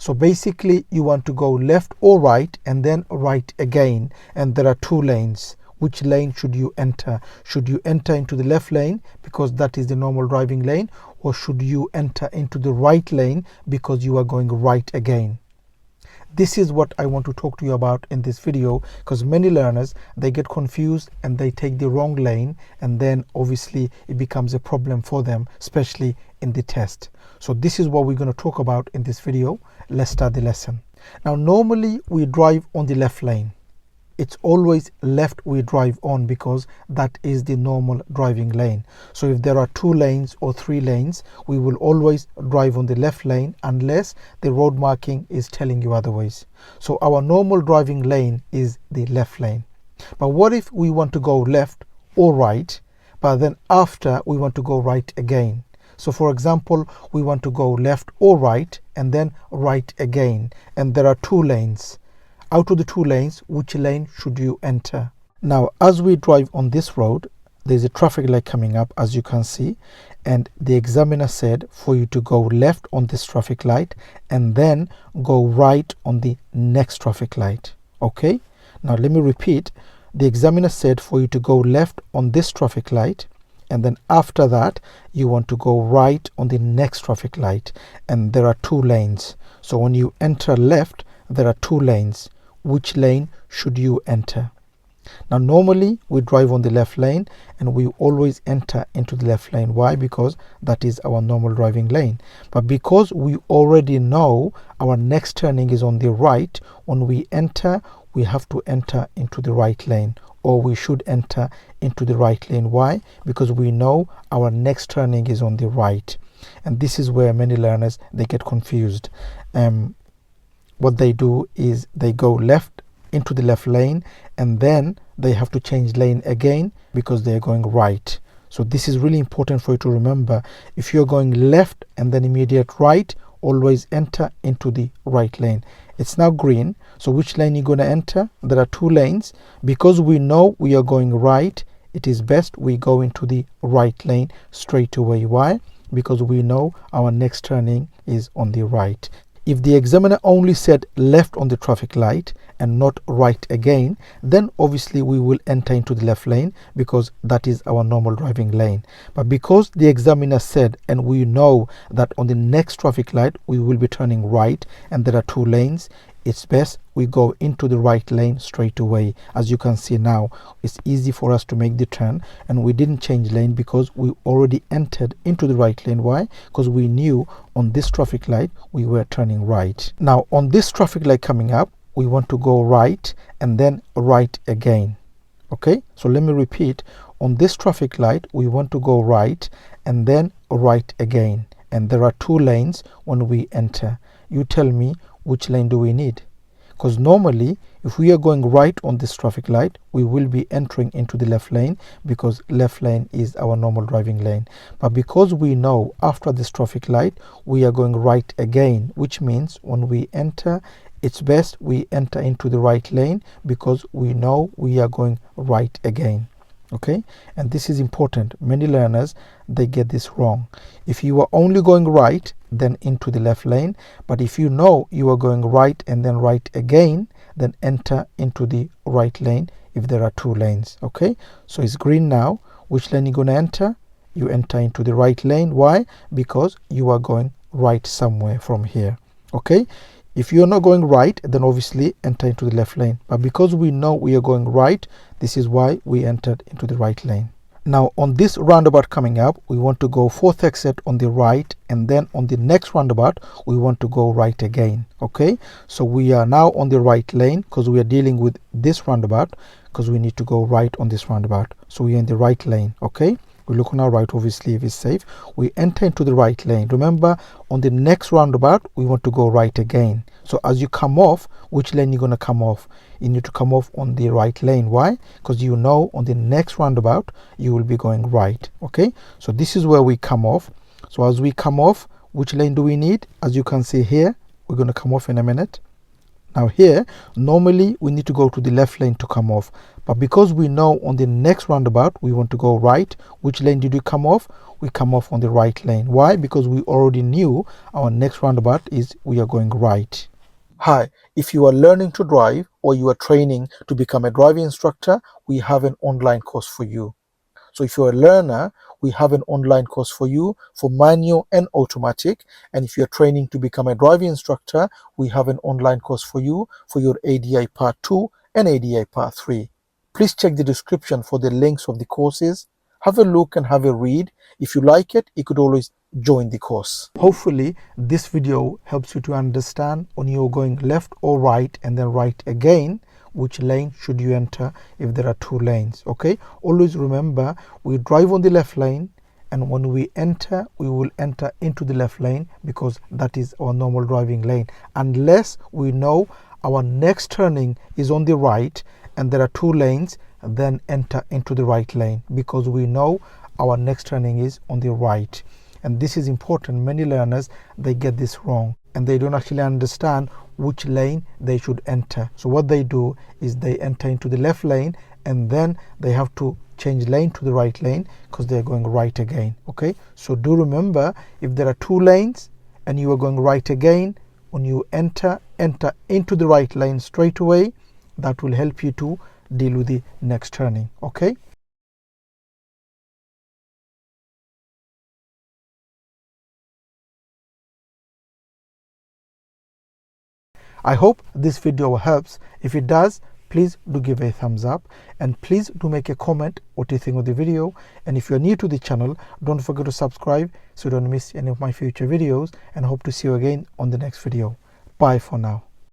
So basically you want to go left or right and then right again, and there are two lanes. Which lane should you enter? Should you enter into the left lane because that is the normal driving lane, or should you enter into the right lane because you are going right again? This is what I want to talk to you about in this video, because many learners, they get confused and they take the wrong lane, and then obviously it becomes a problem for them, especially in the test. So this is what we're going to talk about in this video. Let's start the lesson. Now normally we drive on the left lane. It's always left we drive on because that is the normal driving lane. So if there are two lanes or three lanes, we will always drive on the left lane unless the road marking is telling you otherwise. So our normal driving lane is the left lane. But what if we want to go left or right, but then after we want to go right again? So for example, we want to go left or right and then right again, and there are two lanes. Out of the two lanes, which lane should you enter? Now, as we drive on this road, there's a traffic light coming up, as you can see, and the examiner said for you to go left on this traffic light and then go right on the next traffic light. Okay? Now let me repeat. The examiner said for you to go left on this traffic light, and then after that you want to go right on the next traffic light, and there are two lanes. So when you enter left, there are two lanes. Which lane should you enter? Now normally we drive on the left lane and we always enter into the left lane. Why? Because that is our normal driving lane. But because we already know our next turning is on the right, when we enter, we have to enter into the right lane, or we should enter into the right lane. Why? Because we know our next turning is on the right. And this is where many learners, they get confused. What they do is they go left into the left lane and then they have to change lane again because they are going right. So this is really important for you to remember. If you're going left and then immediate right, always enter into the right lane. It's now green, so which lane you're going to enter? There are two lanes. Because we know we are going right, it is best we go into the right lane straight away. Why? Because we know our next turning is on the right. If the examiner only said left on the traffic light and not right again, then obviously we will enter into the left lane because that is our normal driving lane. But because the examiner said, and we know that on the next traffic light we will be turning right and there are two lanes, it's best we go into the right lane straight away. As you can see now, it's easy for us to make the turn, and we didn't change lane because we already entered into the right lane. Why? Because we knew on this traffic light we were turning right. Now on this traffic light coming up, we want to go right and then right again. Okay, so let me repeat. On this traffic light we want to go right and then right again, and there are two lanes when we enter. You tell me, which lane do we need? Because normally if we are going right on this traffic light, we will be entering into the left lane because left lane is our normal driving lane. But because we know after this traffic light we are going right again, which means when we enter, it's best we enter into the right lane because we know we are going right again. Okay, and this is important. Many learners, they get this wrong. If you are only going right, then into the left lane, but if you know you are going right and then right again, then enter into the right lane if there are two lanes. Okay, so it's green now. Which lane you going to enter? You enter into the right lane. Why? Because you are going right somewhere from here. Okay, if you're not going right, then obviously enter into the left lane. But because we know we are going right, this is why we entered into the right lane. Now on this roundabout coming up, we want to go fourth exit on the right, and then on the next roundabout, we want to go right again. Okay, so we are now on the right lane because we are dealing with this roundabout because we need to go right on this roundabout. So we are in the right lane. Okay, we look on our right, obviously, if it's safe. We enter into the right lane. Remember, on the next roundabout, we want to go right again. So as you come off, which lane you're going to come off? You need to come off on the right lane. Why? Because you know on the next roundabout, you will be going right. Okay, so this is where we come off. So as we come off, which lane do we need? As you can see here, we're going to come off in a minute. Now here, normally we need to go to the left lane to come off, but because we know on the next roundabout we want to go right, which lane did we come off? We come off on the right lane. Why? Because we already knew our next roundabout is we are going right. Hi, if you are learning to drive or you are training to become a driving instructor, we have an online course for you. So if you're a learner, we have an online course for you for manual and automatic. And if you're training to become a driving instructor, we have an online course for you for your ADI Part 2 and ADI Part 3. Please check the description for the links of the courses. Have a look and have a read. If you like it, you could always join the course. Hopefully this video helps you to understand when you're going left or right and then right again, which lane should you enter if there are two lanes. Okay, always remember we drive on the left lane, and when we enter we will enter into the left lane because that is our normal driving lane, unless we know our next turning is on the right and there are two lanes, then enter into the right lane because we know our next turning is on the right. And this is important. Many learners, they get this wrong and they don't actually understand which lane they should enter. So what they do is they enter into the left lane and then they have to change lane to the right lane because they're going right again. Okay, so do remember, if there are two lanes and you are going right again, when you enter into the right lane straight away. That will help you to deal with the next turning. Okay, I hope this video helps. If it does, please do give a thumbs up and please do make a comment what you think of the video. And if you're new to the channel, don't forget to subscribe so you don't miss any of my future videos, and hope to see you again on the next video. Bye for now.